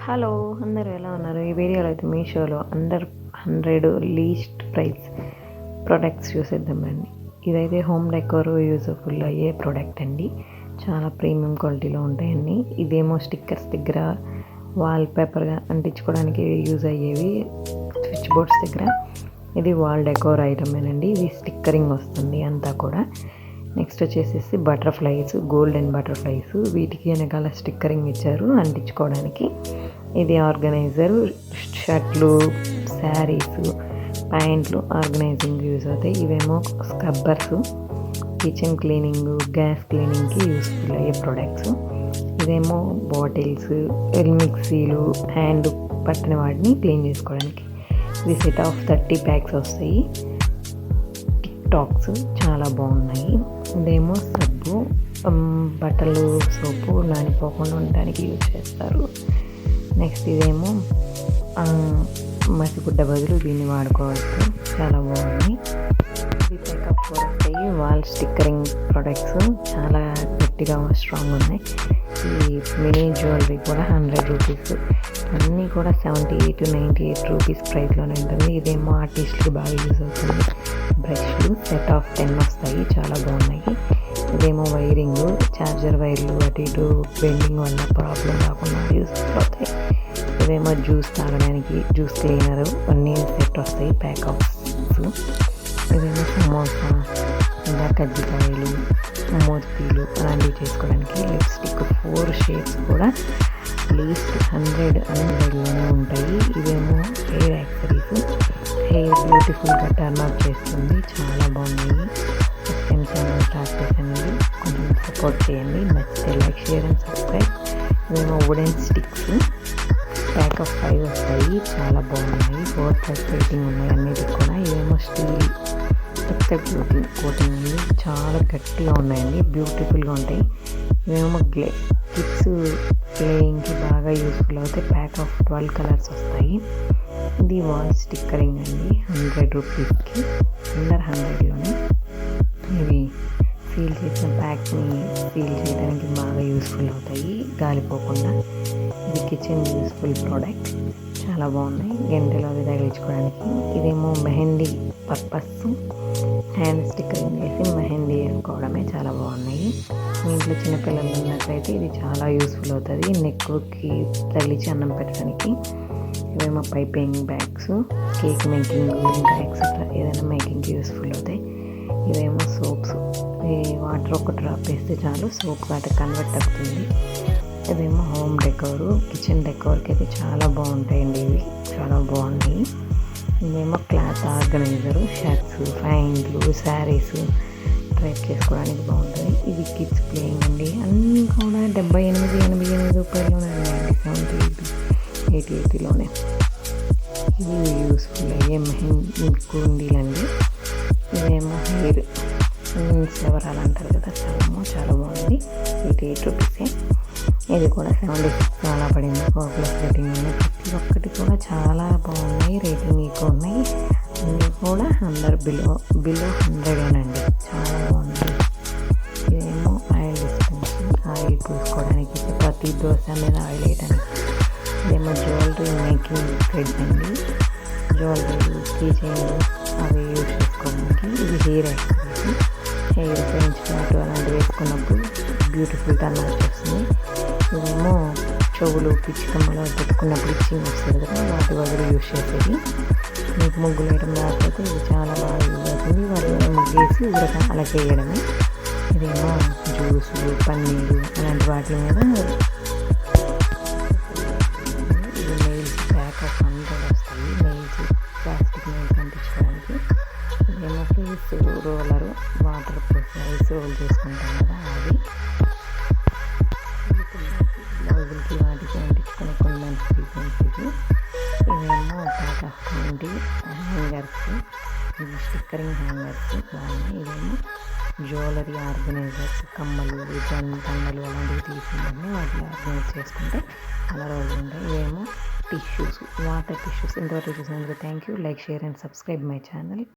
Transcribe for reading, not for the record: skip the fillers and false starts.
Hello అందరూ ఎలా ఉన్నారు? ఈ వీడియోలో అయితే మీషోలో అండర్ 100 లీస్ట్ ప్రైస్ ప్రొడక్ట్స్ చూసేద్దామండి. ఇదైతే హోమ్ డెకోర్ యూజ్ఫుల్ అయ్యే ప్రోడక్ట్ అండి. చాలా ప్రీమియం క్వాలిటీలో ఉంటాయండి. ఇదేమో స్టిక్కర్స్ దగ్గర వాల్ పేపర్గా అంటించుకోవడానికి యూజ్ అయ్యేవి స్విచ్ బోర్డ్స్ దగ్గర. ఇది వాల్ డెకోర్ ఐటమేనండి. ఇది స్టిక్కరింగ్ వస్తుంది అంతా కూడా. నెక్స్ట్ వచ్చేసేసి బటర్ఫ్లైస్, గోల్డెన్ బటర్ఫ్లైస్, వీటికి వెనకాల స్టిక్కరింగ్ ఇచ్చారు అంటించుకోవడానికి. ఇది ఆర్గనైజర్, షర్ట్లు, శారీస్, ప్యాంట్లు ఆర్గనైజింగ్ యూజ్ అవుతాయి. ఇవేమో స్క్రబ్బర్స్, కిచెన్ క్లీనింగ్, గ్యాస్ క్లీనింగ్కి యూస్ఫుల్ అయ్యే ప్రొడక్ట్స్. ఇదేమో బాటిల్స్, మిక్సీలు, హ్యాండ్ పట్టిన వాటిని క్లీన్ చేసుకోవడానికి. ఇది సెట్ ఆఫ్ 30 ప్యాక్స్ వస్తాయి. టాక్స్ చాలా బాగున్నాయి. ఇదేమో సబ్బు, బట్టలు సోపు నానిపోకుండా ఉండడానికి యూజ్ చేస్తారు. నెక్స్ట్ ఇదేమో మసిగుడ్డ బదులు దీన్ని వాడుకోవచ్చు. చాలా బాగున్నాయి. ఇది మేకప్ వస్తాయి. వాల్ స్టిక్కరింగ్ ప్రొడక్ట్స్ చాలా గట్టిగా స్ట్రాంగ్ ఉన్నాయి. ఈ మినీ జ్యువెలరీ కూడా 100 రూపీస్. అన్నీ కూడా 78 to 98 రూపీస్ ప్రైస్లోనే ఉంటుంది. ఇదేమో ఆర్టిస్ట్కి బాగా యూజ్ అవుతుంది. బ్రష్లు సెట్ ఆఫ్ 10 వస్తాయి. చాలా బాగున్నాయి. ఇదేమో వైరింగ్, ఛార్జర్ వైర్లు అటు ఇటు బెండింగ్ వల్ల ప్రాబ్లం రాకుండా యూజ్ అవుతాయి. ఇదేమో జ్యూస్ తాగడానికి జ్యూస్ క్లీనర్, అన్నీ సెట్ వస్తాయి ప్యాక్ ఆఫ్ 6. ఇదేమో సమోసా, ఇంకా కజ్జికాయలు, మూర్తీలు అలాంటివి చేసుకోవడానికి. లిప్స్టిక్ 4 షేడ్స్ కూడా లీస్ట్ 100లోనే ఉంటాయి. ఇవేమో హెయిర్ యాక్సరీస్, హెయిర్ బ్యూటిఫుల్గా టర్న్ అవుట్ చేస్తుంది. చాలా బాగున్నాయి. ఫస్ట్ ఛానల్ స్టార్ట్ చేశానండి, కొంచెం సపోర్ట్ చేయండి. నచ్చితే లైక్, షేర్ అండ్ సబ్స్క్రైబ్. ఇవేమో వుడెన్ స్టిక్స్, ప్యాక్ ఆఫ్ 5 వస్తాయి. చాలా బాగున్నాయి. 4+ రేటింగ్ ఉన్నాయి అన్నిటికి కూడా. ఇవేమో స్టీల్ కోటింగ్ ఉంది. చాలా గట్టిగా ఉన్నాయండి, బ్యూటిఫుల్గా ఉంటాయి. ఇవేమో కిడ్స్ ప్లేయింగ్కి బాగా యూస్ఫుల్ అవుతాయి. ప్యాక్ ఆఫ్ 12 కలర్స్ వస్తాయి. ఇది వాల్ స్టిక్కరింగ్ అండి, 100 రూపీస్కి, అండర్ 100లోనే. ఇవి సీల్ చేసిన ప్యాక్ని సీల్ చేయడానికి బాగా యూస్ఫుల్ అవుతాయి, గాలిపోకుండా. ఇది కిచెన్ యూస్ఫుల్ ప్రోడక్ట్. చాలా బాగున్నాయి, గంటలో అవి తగిలించుకోవడానికి. ఇదేమో మెహందీ పర్పస్, హ్యాండ్ స్టిక్కరింగ్ వేసి మెహందీ వేసుకోవడమే. చాలా బాగున్నాయి. మీ ఇంట్లో చిన్నపిల్లలు ఉన్నట్లయితే ఇది చాలా యూస్ఫుల్ అవుతుంది, నెక్కి తగిలించి అన్నం పెట్టడానికి. ఇవేమో పైపింగ్ బ్యాగ్స్, కేక్ మేకింగ్, ఇంకా ఎక్సెట్రా ఏదైనా మేకింగ్కి యూస్ఫుల్ అవుతాయి. ఇవేమో సోప్స్, వాటర్ ఒక డ్రాప్ వేస్తే చాలు సోప్ వాటర్ కన్వర్ట్ అవుతుంది. ఇదేమో హోమ్ డెకోరు, కిచెన్ డెకోర్కి అయితే చాలా బాగుంటాయండి. ఇవి చాలా బాగున్నాయి. ఇవేమో క్లాత్ ఆర్గనైజరు, షర్ట్స్, ప్యాంట్లు, శారీస్ ట్రైప్ చేసుకోవడానికి బాగుంటుంది. ఇది కిడ్స్ ప్లేయింగ్ అండి. అన్నీ కూడా 78 రూపాయల్లోనే ఉన్నాయండి, 70, 80లోనే. ఇది యూస్ఫుల్ అయ్యే మెహందీ కుండీలండి. ఇదేమో హెయిర్ సెవరాలు అంటారు కదా, చాలా బాగుంది. 88 రూపీసే. ఇది కూడా 76 అలా పడింది. 4+ రేటింగ్ ఉన్నాయి. ప్రతి ఒక్కటి కూడా చాలా బాగున్నాయి, రేటింగ్ ఎక్కువ ఉన్నాయి. అన్నీ కూడా బిలో 100 చాలా బాగున్నాయి. ఇదేమో ఆయిల్ డిస్పెన్సర్, ఆయిల్ పూసుకోవడానికి, చపాతీ దోశ మీద ఆయిల్ వేయడానికి. ఇదేమో జ్యువెలరీ మేకింగ్ థ్రెడ్ అండి, జ్యువెలరీ కీ చైన్లు అవి యూజ్ చేసుకోవడానికి. ఇది hair accessories, hair French flat అలాంటివి వేసుకున్నప్పుడు బ్యూటిఫుల్ టర్న్ వచ్చేస్తుంది. ఇదేమో చెవులు, పిచ్చికమ్మలు పెట్టుకున్నప్పుడు ఇచ్చింగ్ వస్తుంది కదా, వాటి వదిలి యూజ్ చేసేది. మీకు ముగ్గులు వేయడం రాకపోతే ఇది చాలా బాగా యూజ్ అవుతుంది. వాటిని ముగ్గేసి ఊరక అలా చేయడమే. ఇదేమో జ్యూసులు, పన్నీరు అలాంటి వాటి మీద. ఇది నెయిల్స్, ప్యాక్ ఆఫ్ 100 వస్తాయి. నెయిల్స్, ప్లాస్టిక్ నెయిల్స్ అంటించుకోవడానికి. ఇదేమో ఫేస్ రోలరు, వాటర్ పోసి ఐస్ రోల్ చేసుకుంటాం కదా అది. బ్లౌజులకి వాటికి అంటించుకునే కొన్ని మంచి డిజైన్స్ ఇది. ఇవేమో ప్యాక్ ఆఫ్ 20 హ్యాంగర్స్, ఇది స్టిక్కరింగ్ హ్యాంగర్స్ బాగున్నాయి. ఇవేమో జ్యువెలరీ ఆర్గనైజర్స్, కమ్మలు, దండలు అలాంటివి తీసుకుని వాటిని ఆర్గనైజ్ చేసుకుంటే చాలా రోజులు ఉంటాయి. ఇవేమో టిష్యూస్, వాటర్ టిష్యూస్. ఇంతవరకు చూసినందుకు thank you. Like, share and subscribe my channel.